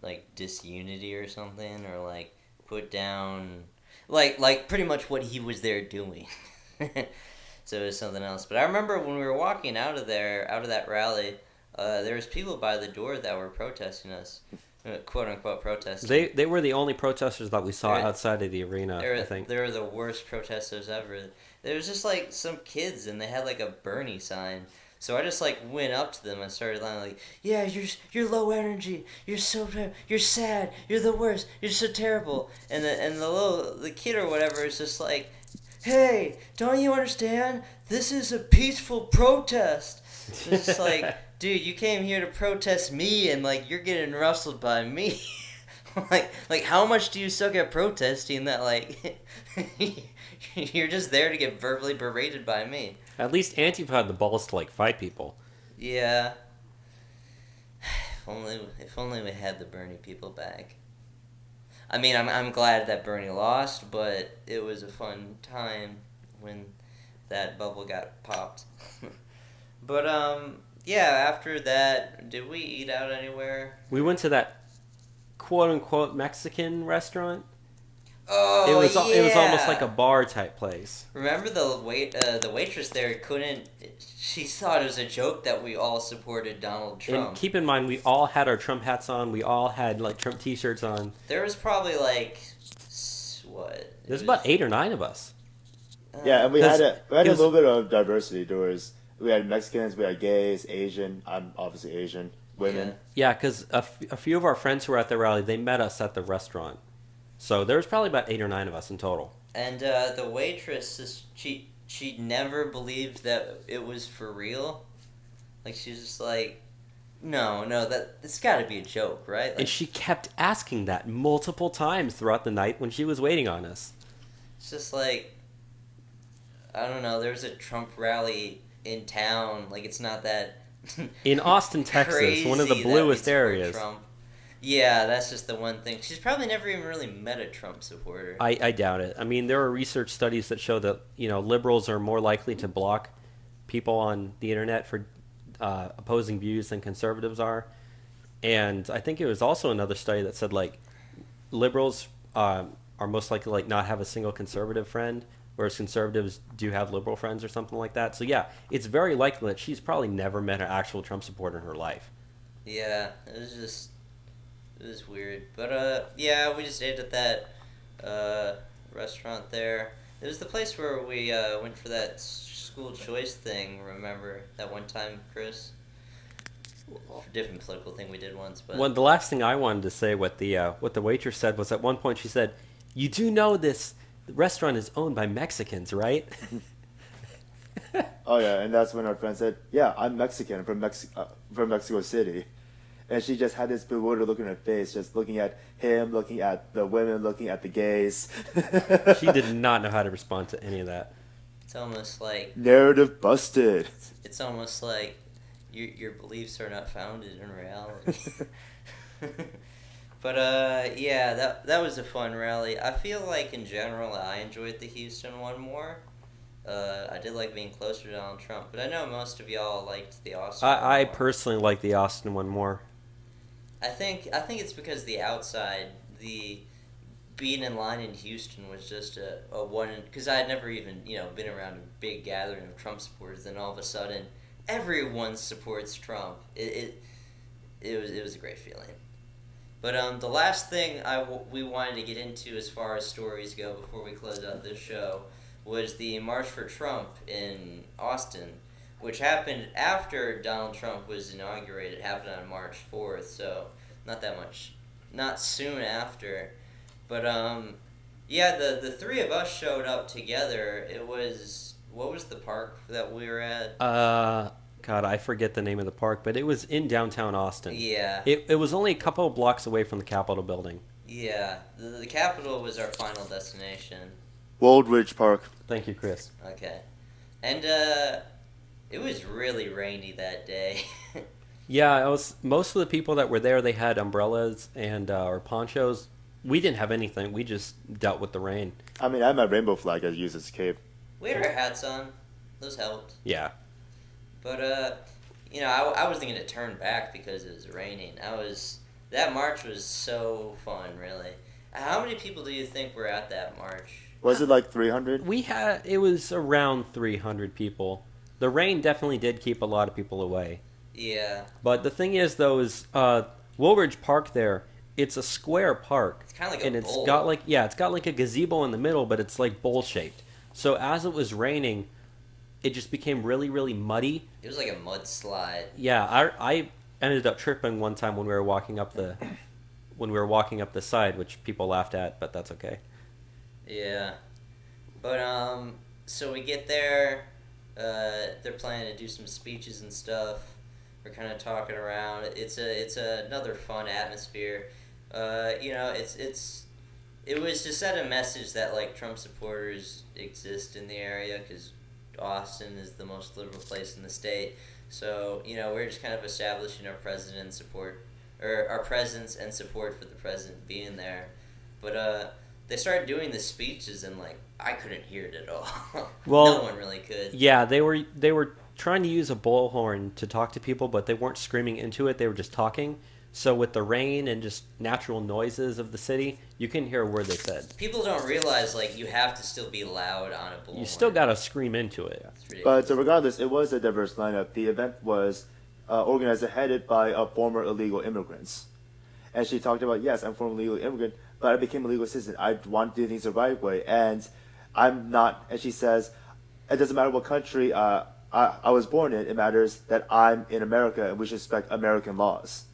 like, disunity or something, or, like, put down, like pretty much what he was there doing. So it was something else. But I remember when we were walking out of that rally, there was people by the door that were protesting us, quote unquote protesting. They were the only protesters that we saw outside of the arena. I think they were the worst protesters ever. There was just like some kids, and they had like a Bernie sign. So I just like went up to them and started like, yeah, you're low energy, you're sad, you're the worst, you're so terrible. And the kid or whatever is just like, hey, don't you understand? This is a peaceful protest. It's just like, dude, you came here to protest me, and like you're getting rustled by me. like how much do you suck at protesting that like you're just there to get verbally berated by me? At least Antifa had the balls to like fight people. Yeah. If only we had the Bernie people back. I mean, I'm glad that Bernie lost, but it was a fun time when that bubble got popped. But yeah. After that, did we eat out anywhere? We went to that quote unquote Mexican restaurant. Oh, It was almost like a yeah. bar type place. Remember the waitress there couldn't. She thought it was a joke that we all supported Donald Trump. And keep in mind, we all had our Trump hats on. We all had like Trump T-shirts on. There was probably like what? There's about 8 or 9 of us. Yeah, and we 'Cause had a it was- little bit of diversity. We had Mexicans, we had gays, Asian. I'm obviously Asian. Women. Yeah, because a few of our friends who were at the rally, they met us at the restaurant. So there was probably about 8 or 9 of us in total. And the waitress, she never believed that it was for real. Like she was just like, no, it's got to be a joke, right? Like, And she kept asking that multiple times throughout the night when she was waiting on us. it's just like, I don't know. There's a Trump rally in town. Like it's not that. In Austin, Texas, one of the crazy that we bluest support areas. Trump. Yeah, that's just the one thing. She's probably never even really met a Trump supporter. I doubt it. I mean, there are research studies that show that liberals are more likely to block people on the internet for opposing views than conservatives are. And I think it was also another study that said like liberals are most likely like not have a single conservative friend, whereas conservatives do have liberal friends or something like that. So yeah, it's very likely that she's probably never met an actual Trump supporter in her life. Yeah, it was weird. But yeah, we just ate at that restaurant there. It was the place where we went for that school choice thing. Remember that one time, Chris? Different political thing we did once, but Well, the last thing I wanted to say, what the waitress said was at one point she said, "You do know this restaurant is owned by Mexicans, right?" Oh yeah, and that's when our friend said, "Yeah, I'm Mexican from Mexico City," and she just had this bewildered look in her face, just looking at him, looking at the women, looking at the gays. She did not know how to respond to any of that. it's almost like Narrative busted. it's almost like your beliefs are not founded in reality. But yeah, that was a fun rally. I feel like in general I enjoyed the Houston one more. I did like being closer to Donald Trump, but I know most of y'all liked the Austin one I more. personally like the Austin one more. I think it's because the outside, the being in line in Houston was just a one, because I had never even been around a big gathering of Trump supporters. Then all of a sudden, everyone supports Trump. It was a great feeling. But the last thing we wanted to get into as far as stories go before we close out this show was the March for Trump in Austin, which happened after Donald Trump was inaugurated. It happened on March 4th, so not soon after. But yeah, the three of us showed up together. It was, what was the park that we were at? God, I forget the name of the park, but it was in downtown Austin. Yeah. It was only a couple of blocks away from the Capitol building. Yeah, the Capitol was our final destination. Woldridge Park. Thank you, Chris. Okay. And it was really rainy that day. Yeah, most of the people that were there, they had umbrellas and or ponchos. We didn't have anything. We just dealt with the rain. I mean, I had my rainbow flag I used as a cape. We had our hats on. Those helped. Yeah. But I was thinking to turn back because it was raining. That march was so fun, really. How many people do you think were at that march? Was it like 300? It was around 300 people. The rain definitely did keep a lot of people away. Yeah. But the thing is, though, is Woolridge Park there, it's a square park. It's kind of like and a it's bowl. got like a gazebo in the middle, but it's like bowl shaped. So as it was raining, it just became really, really muddy. It was like a mudslide. Yeah, I ended up tripping one time when we were walking up the side, which people laughed at, but that's okay. Yeah. But so we get there. They're planning to do some speeches and stuff. We're kind of talking around. It's another fun atmosphere. It was to set a message that like Trump supporters exist in the area because Austin is the most liberal place in the state. So we're just kind of establishing our presence and support for the president being there. but they started doing the speeches, and like I couldn't hear it at all. Well, no one really could. Yeah, they were trying to use a bullhorn to talk to people, but they weren't screaming into it. They were just talking. So with the rain and just natural noises of the city, you couldn't hear a word they said. People don't realize like you have to still be loud on a bullhorn. You still gotta scream into it. It's ridiculous. But regardless, it was a diverse lineup. The event was organized and headed by former illegal immigrants. And she talked about, yes, I'm a former illegal immigrant, but I became a legal citizen. I want to do things the right way. And I'm not, and she says, it doesn't matter what country I was born in, it matters that I'm in America and we should respect American laws.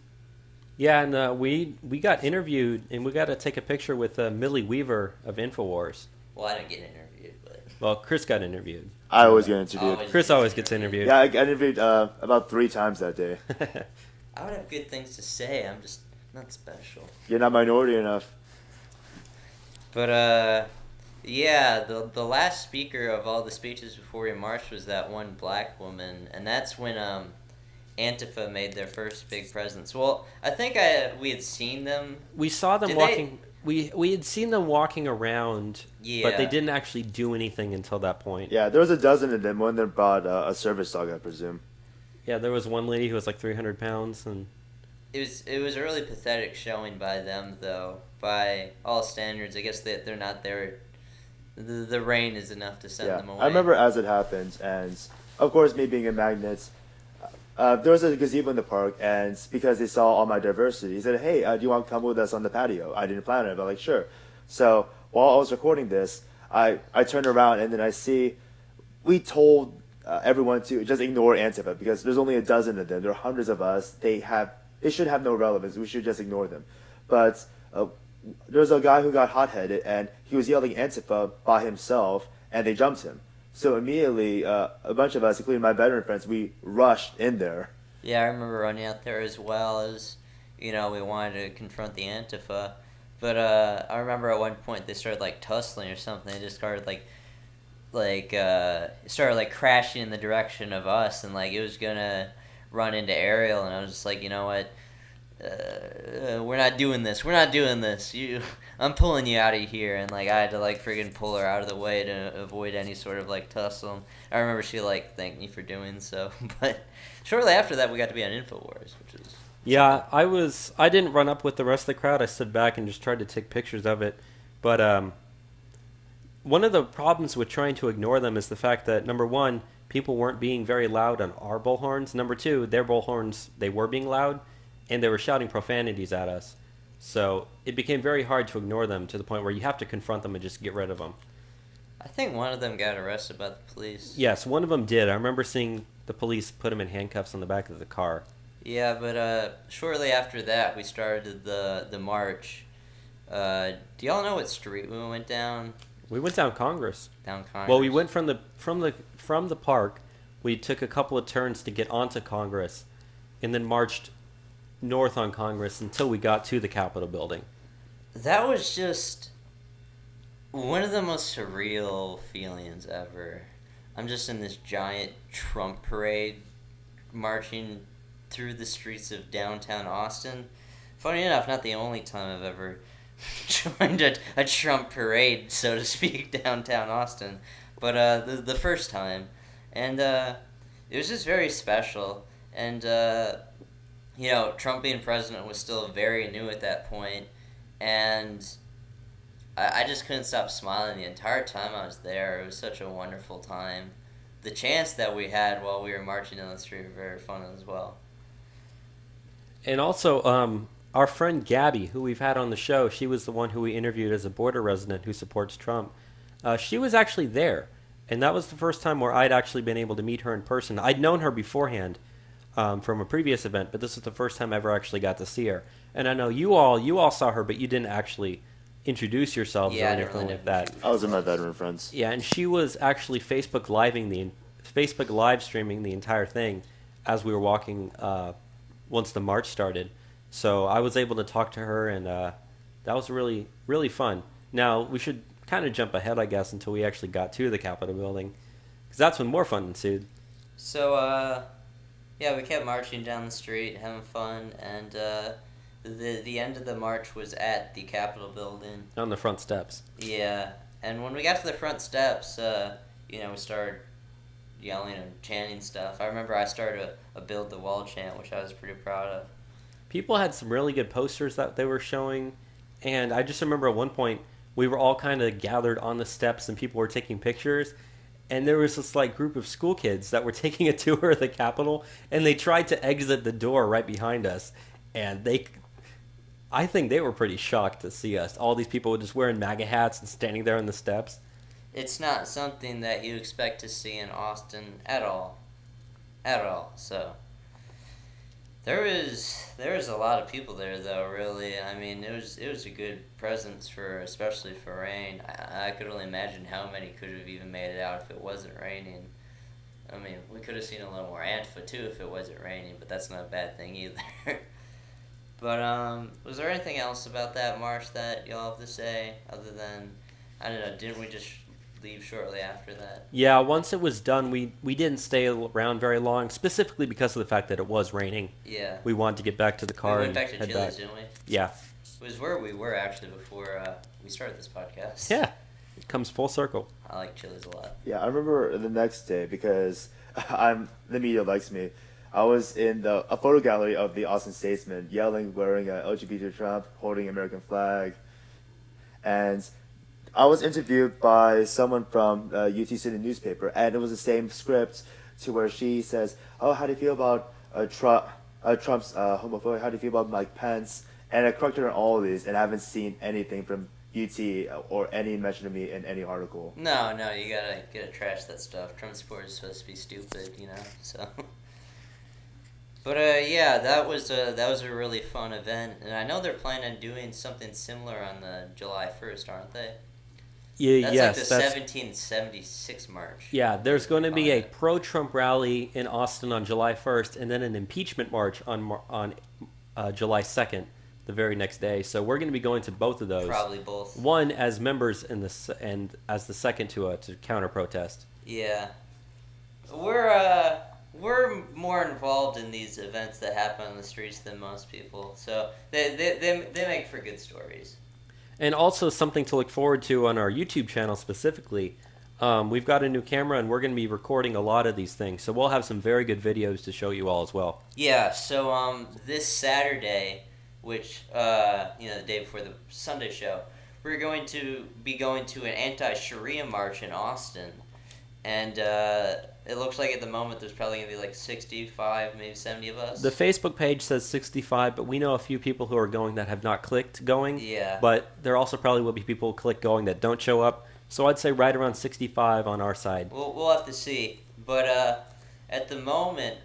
Yeah, and we got interviewed, and we got to take a picture with Millie Weaver of Infowars. Well, I didn't get interviewed, but Well, Chris got interviewed. I always get interviewed. Chris always gets interviewed. Yeah, I got interviewed about 3 times that day. I would have good things to say. I'm just not special. You're not minority enough. But yeah, the last speaker of all the speeches before we marched was that one black woman, and that's when Antifa made their first big presence. Well, I think we had seen them. We saw them walking. We had seen them walking around, but they didn't actually do anything until that point. Yeah, there was a dozen of them. One of them brought a service dog, I presume. Yeah, there was one lady who was like 300 pounds, and it was a really pathetic showing by them, though. By all standards, I guess they're not there. The rain is enough to send them away. I remember as it happened, and of course, me being a magnet, there was a gazebo in the park, and because they saw all my diversity, he said, hey, do you want to come with us on the patio? I didn't plan it, but like, sure. So while I was recording this, I turned around, and then I see, we told everyone to just ignore Antifa, because there's only a dozen of them. There are hundreds of us. They should have no relevance. We should just ignore them. But there was a guy who got hot-headed, and he was yelling Antifa by himself, and they jumped him. So immediately, a bunch of us, including my veteran friends, we rushed in there. Yeah, I remember running out there as well as, we wanted to confront the Antifa. But I remember at one point they started like tussling or something. They just started started crashing in the direction of us, and like it was gonna run into Ariel, and I was just like, you know what? We're not doing this. I'm pulling you out of here, and like I had to friggin' pull her out of the way to avoid any sort of tussle. I remember she thanked me for doing so, but shortly after that we got to be on Infowars, which is yeah, I didn't run up with the rest of the crowd. I stood back and just tried to take pictures of it, but one of the problems with trying to ignore them is the fact that number one, people weren't being very loud on our bullhorns. Number two, their bullhorns, they were being loud, and they were shouting profanities at us. So it became very hard to ignore them to the point where you have to confront them and just get rid of them. I think one of them got arrested by the police. Yes, one of them did. I remember seeing the police put him in handcuffs on the back of the car. Yeah, but shortly after that, we started the march. Do y'all know what street we went down? We went down Congress. Down Congress. Well, we went from the park. We took a couple of turns to get onto Congress, and then marched north on Congress until we got to the Capitol building. That was just one of the most surreal feelings ever. I'm just in this giant Trump parade marching through the streets of downtown Austin. Funny enough, not the only time I've ever joined a Trump parade, so to speak, downtown Austin, but the first time. And it was just very special. And Trump being president was still very new at that point, and I just couldn't stop smiling the entire time I was there. It was such a wonderful time. The chants that we had while we were marching down the street were very fun as well. And also, our friend Gabby, who we've had on the show, she was the one who we interviewed as a border resident who supports Trump. She was actually there, and that was the first time where I'd actually been able to meet her in person. I'd known her beforehand, from a previous event, but this is the first time I ever actually got to see her. And I know you all saw her, but you didn't actually introduce yourselves or anything like that. I was with my veteran friends. Yeah, and she was actually Facebook live streaming the entire thing as we were walking once the march started. So I was able to talk to her, and that was really, really fun. Now, we should kind of jump ahead, I guess, until we actually got to the Capitol building, because that's when more fun ensued. So, yeah, we kept marching down the street, having fun, and The end of the march was at the Capitol building. On the front steps. Yeah, and when we got to the front steps, we started yelling and chanting stuff. I remember I started a build the wall chant, which I was pretty proud of. People had some really good posters that they were showing, and I just remember at one point we were all kind of gathered on the steps and people were taking pictures, and there was this like group of school kids that were taking a tour of the Capitol, and they tried to exit the door right behind us, and I think they were pretty shocked to see us. All these people just wearing MAGA hats and standing there on the steps. It's not something that you expect to see in Austin at all. At all. So there was a lot of people there though, really. I mean, it was a good presence especially for rain. I could only imagine how many could have even made it out if it wasn't raining. I mean, we could have seen a little more Antifa too if it wasn't raining, but that's not a bad thing either. But was there anything else about that march that y'all have to say other than, I don't know, didn't we just leave shortly after that? Yeah, once it was done, we didn't stay around very long, specifically because of the fact that it was raining. Yeah. We wanted to get back to the car We and went back to head Chili's, back. didn't we? Yeah. It was where we were actually before we started this podcast. Yeah. It comes full circle. I like Chili's a lot. Yeah, I remember the next day because the media likes me. I was in a photo gallery of the Austin Statesman, yelling, wearing a LGBT Trump, holding an American flag, and I was interviewed by someone from UT City newspaper, and it was the same script to where she says, "Oh, how do you feel about Trump's homophobia? How do you feel about Mike Pence?" And I corrected her on all of these, and I haven't seen anything from UT or any mention of me in any article. No, you gotta trash that stuff. Trump supporters are supposed to be stupid, so. But yeah, that was a really fun event, and I know they're planning on doing something similar on the July 1st, aren't they? Yeah, That's like the 1776 march. Yeah, there's going to be a pro-Trump rally in Austin on July 1st, and then an impeachment march on July 2nd, the very next day. So we're going to be going to both of those. Probably both. One as members and as the second to counter protest. Yeah, we're more involved in these events that happen on the streets than most people, so they make for good stories. And also something to look forward to on our YouTube channel specifically. We've got a new camera, and we're going to be recording a lot of these things, so we'll have some very good videos to show you all as well. Yeah, so this Saturday, which the day before the Sunday show, we're going to be going to an anti-sharia march in Austin, and it looks like at the moment there's probably going to be like 65, maybe 70 of us. The Facebook page says 65, but we know a few people who are going that have not clicked going. Yeah. But there also probably will be people who click going that don't show up. So I'd say right around 65 on our side. We'll have to see. But at the moment,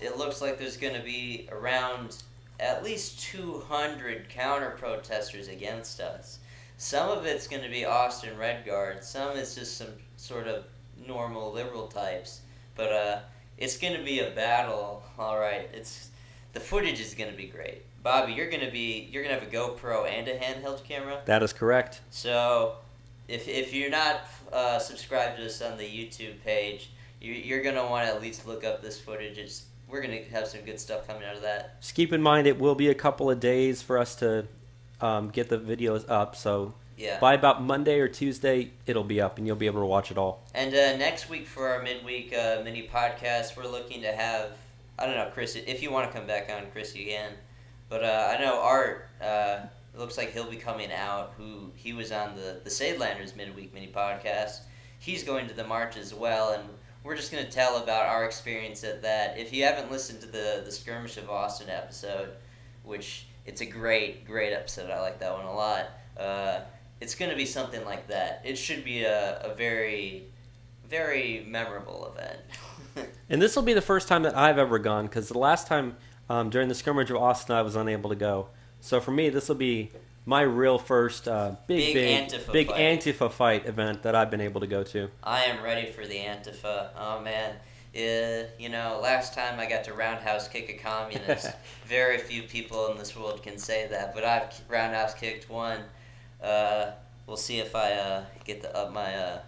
it looks like there's going to be around at least 200 counter-protesters against us. Some of it's going to be Austin Red Guard. Some is just some sort of normal liberal types. But it's going to be a battle, all right. The footage is going to be great. Bobby, you're going to have a GoPro and a handheld camera. That is correct. So if you're not subscribed to us on the YouTube page, you're going to want to at least look up this footage. We're going to have some good stuff coming out of that. Just keep in mind it will be a couple of days for us to get the videos up. So yeah. By about Monday or Tuesday, it'll be up and you'll be able to watch it all. And next week for our midweek mini podcast, we're looking to have, I don't know, Kris, if you want to come back on, Kris, you can. But I know Art, it looks like he'll be coming out, he was on the Sadelanders midweek mini podcast. He's going to the march as well, and we're just going to tell about our experience at that. If you haven't listened to the Skirmish of Austin episode, which it's a great episode, I like that one a lot, it's going to be something like that. It should be a very, very memorable event. And this will be the first time that I've ever gone, because the last time during the Skirmish of Austin, I was unable to go. So for me, this will be my real first big Antifa fight event that I've been able to go to. I am ready for the Antifa. Oh, man. Last time I got to roundhouse kick a communist. Very few people in this world can say that, but I've roundhouse kicked one. We'll see if I get up my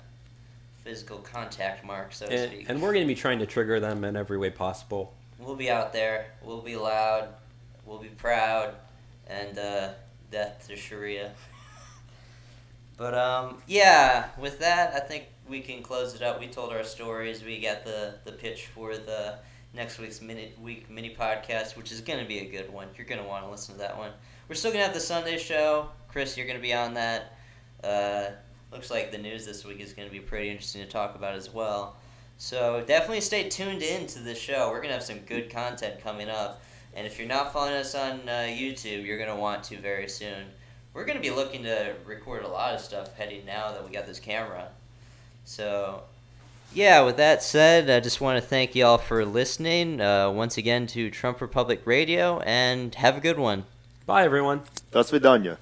physical contact mark, so to speak. And we're going to be trying to trigger them in every way possible. We'll be out there. We'll be loud. We'll be proud. and death to Sharia. But yeah, with that, I think we can close it up. We told our stories. We got the pitch for the next week's mini podcast, which is going to be a good one. You're going to want to listen to that one. We're still going to have the Sunday show. Kris, you're going to be on that. Looks like the news this week is going to be pretty interesting to talk about as well. So definitely stay tuned in to this show. We're going to have some good content coming up. And if you're not following us on YouTube, you're going to want to very soon. We're going to be looking to record a lot of stuff heading now that we got this camera. So, yeah, with that said, I just want to thank you all for listening once again to Trump Republic Radio, and have a good one. Bye, everyone. До свидания.